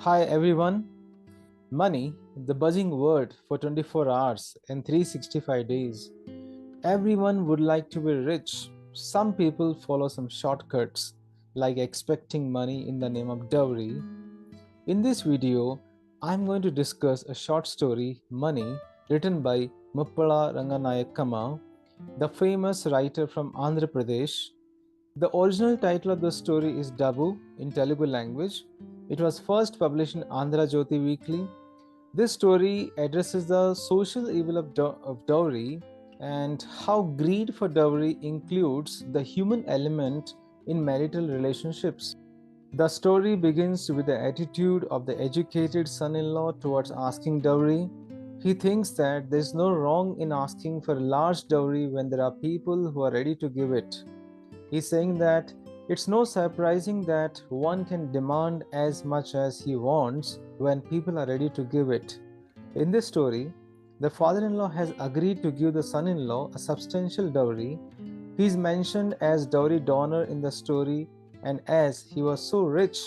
Hi everyone. Money, the buzzing word for 24 hours and 365 days. Everyone would like to be rich. Some people follow some shortcuts like expecting money in the name of dowry. In this video, I'm going to discuss a short story, Money, written by Money-Muppala Ranganayakamma, the famous writer from Andhra Pradesh. The original title of the story is Dabu in Telugu language. It was first published in Andhra Jyoti Weekly. This story addresses the social evil of dowry and how greed for dowry includes the human element in marital relationships. The story begins with the attitude of the educated son-in-law towards asking dowry. He thinks that there is no wrong in asking for a large dowry when there are people who are ready to give it. He's saying that it's no surprising that one can demand as much as he wants when people are ready to give it. In this story, the father-in-law has agreed to give the son-in-law a substantial dowry. He is mentioned as dowry donor in the story, and as he was so rich,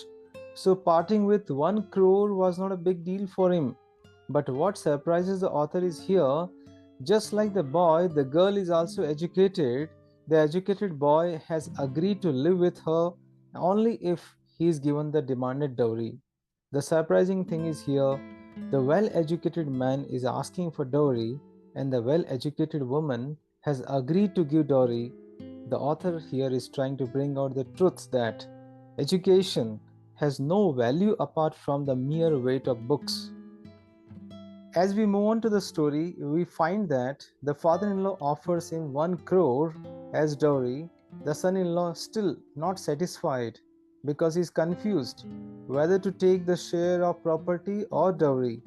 so parting with 1 crore was not a big deal for him. But what surprises the author is here, just like the boy, the girl is also educated. The educated boy has agreed to live with her only if he is given the demanded dowry. The surprising thing is here, the well-educated man is asking for dowry and the well-educated woman has agreed to give dowry. The author here is trying to bring out the truth that education has no value apart from the mere weight of books. As we move on to the story, we find that the father-in-law offers him 1 crore as dowry. The son-in-law still not satisfied because he is confused whether to take the share of property or dowry.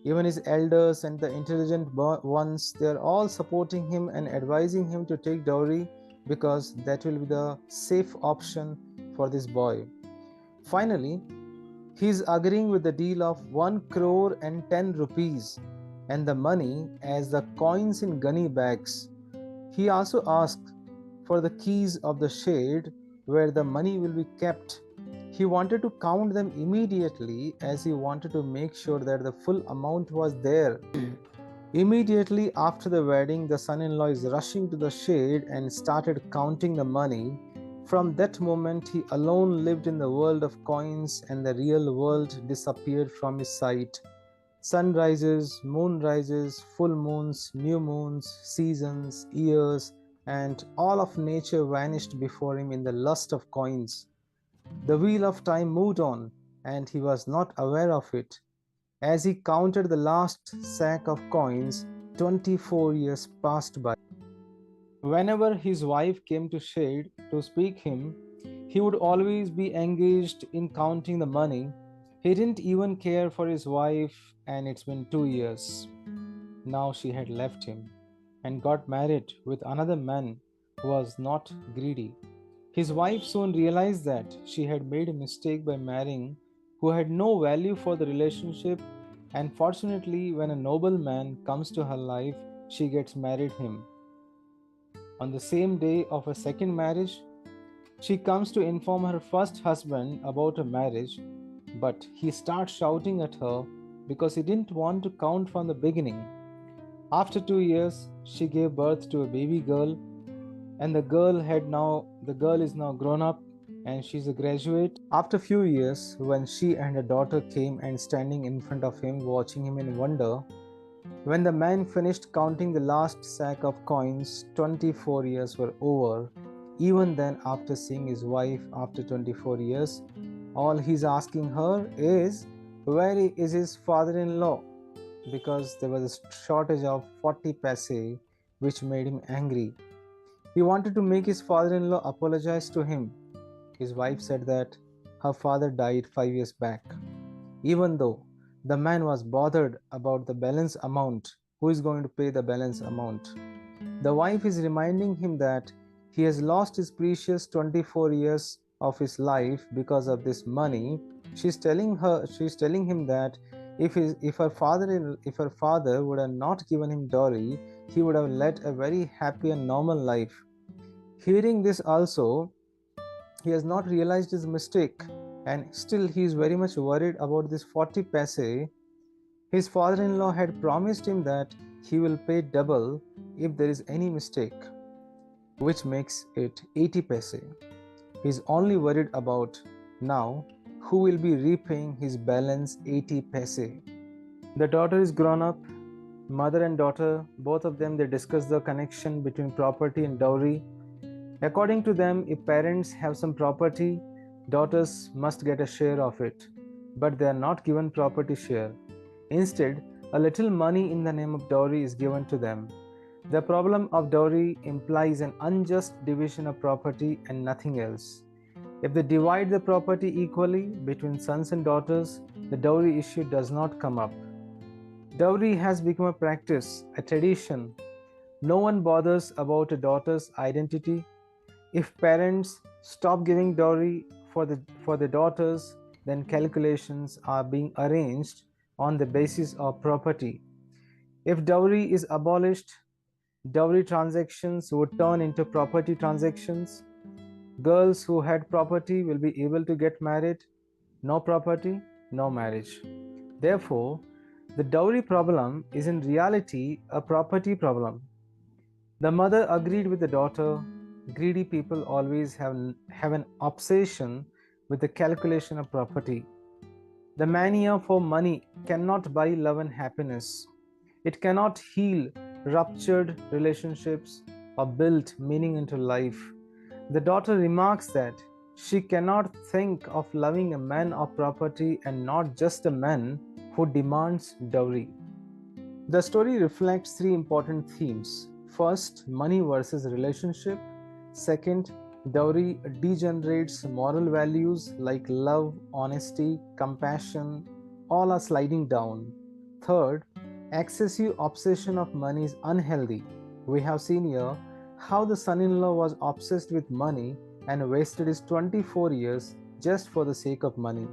Even his elders and the intelligent ones, they are all supporting him and advising him to take dowry because that will be the safe option for this boy. Finally, he is agreeing with the deal of 1 crore and 10 rupees and the money as the coins in gunny bags. He also asked for the keys of the shed where the money will be kept. He wanted to count them immediately as he wanted to make sure that the full amount was there. Immediately after the wedding, the son-in-law is rushing to the shed and started counting the money. From that moment, he alone lived in the world of coins and the real world disappeared from his sight. Sunrises, moonrises, full moons, new moons, seasons, years, and all of nature vanished before him in the lust of coins. The wheel of time moved on, and he was not aware of it. As he counted the last sack of coins, 24 years passed by. Whenever his wife came to shade to speak him, he would always be engaged in counting the money. He didn't even care for his wife, and it's been 2 years. Now she had left him and got married with another man who was not greedy. His wife soon realized that she had made a mistake by marrying who had no value for the relationship, and fortunately, when a noble man comes to her life, she gets married him. On the same day of her second marriage, she comes to inform her first husband about her marriage, but he starts shouting at her because he didn't want to count from the beginning. After 2 years, she gave birth to a baby girl, and the girl is now grown up and she's a graduate. After a few years, when she and her daughter came and standing in front of him, watching him in wonder, when the man finished counting the last sack of coins, 24 years were over. Even then, after seeing his wife after 24 years, all he's asking her is, where is his father-in-law? Because there was a shortage of 40 paise, which made him angry. He wanted to make his father-in-law apologize to him. His wife said that her father died 5 years back. Even though the man was bothered about the balance amount, who is going to pay the balance amount? The wife is reminding him that he has lost his precious 24 years of his life because of this money. She's telling him that if her father would have not given him dowry, he would have led a very happy and normal life. Hearing this also, he has not realized his mistake. and still he is very much worried about this 40 paise. His father-in-law had promised him that he will pay double if there is any mistake, which makes it 80 paise. He is only worried about now who will be repaying his balance 80 paise. The daughter is grown up. Mother and daughter, both of them, they discuss the connection between property and dowry. According to them, if parents have some property, daughters must get a share of it, but they are not given property share. Instead, a little money in the name of dowry is given to them. The problem of dowry implies an unjust division of property and nothing else. If they divide the property equally between sons and daughters, the dowry issue does not come up. Dowry has become a practice, a tradition. No one bothers about a daughter's identity. If parents stop giving dowry for the daughters, then calculations are being arranged on the basis of property. If dowry is abolished, dowry transactions would turn into property transactions. Girls who had property will be able to get married. No property, no marriage. Therefore, the dowry problem is in reality a property problem. The mother agreed with the daughter. Greedy people always have an obsession with the calculation of property. The mania for money cannot buy love and happiness. It cannot heal ruptured relationships or build meaning into life. The daughter remarks that she cannot think of loving a man of property and not just a man who demands dowry. The story reflects three important themes. First, money versus relationship. Second, dowry degenerates moral values like love, honesty, compassion, all are sliding down. Third, excessive obsession of money is unhealthy. We have seen here how the son-in-law was obsessed with money and wasted his 24 years just for the sake of money.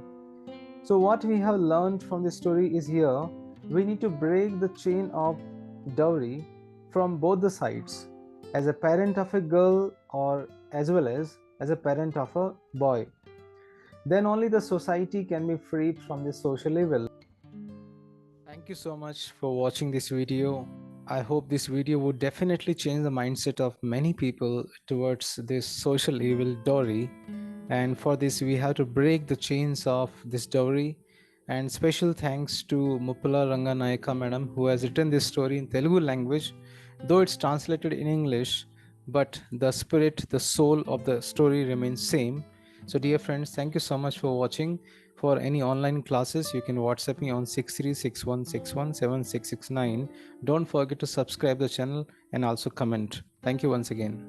So what we have learned from this story is here, we need to break the chain of dowry from both the sides, as a parent of a girl or as well as a parent of a boy. Then only the society can be freed from this social evil. Thank you so much for watching this video. I hope this video would definitely change the mindset of many people towards this social evil dowry. And for this we have to break the chains of this dowry. And special thanks to Muppala Ranganayakamma madam, who has written this story in Telugu language. Though it's translated in English, but the spirit, the soul of the story remains same. So dear friends, thank you so much for watching. For any online classes, you can WhatsApp me on 6361617669. Don't forget to subscribe the channel and also comment. Thank you once again.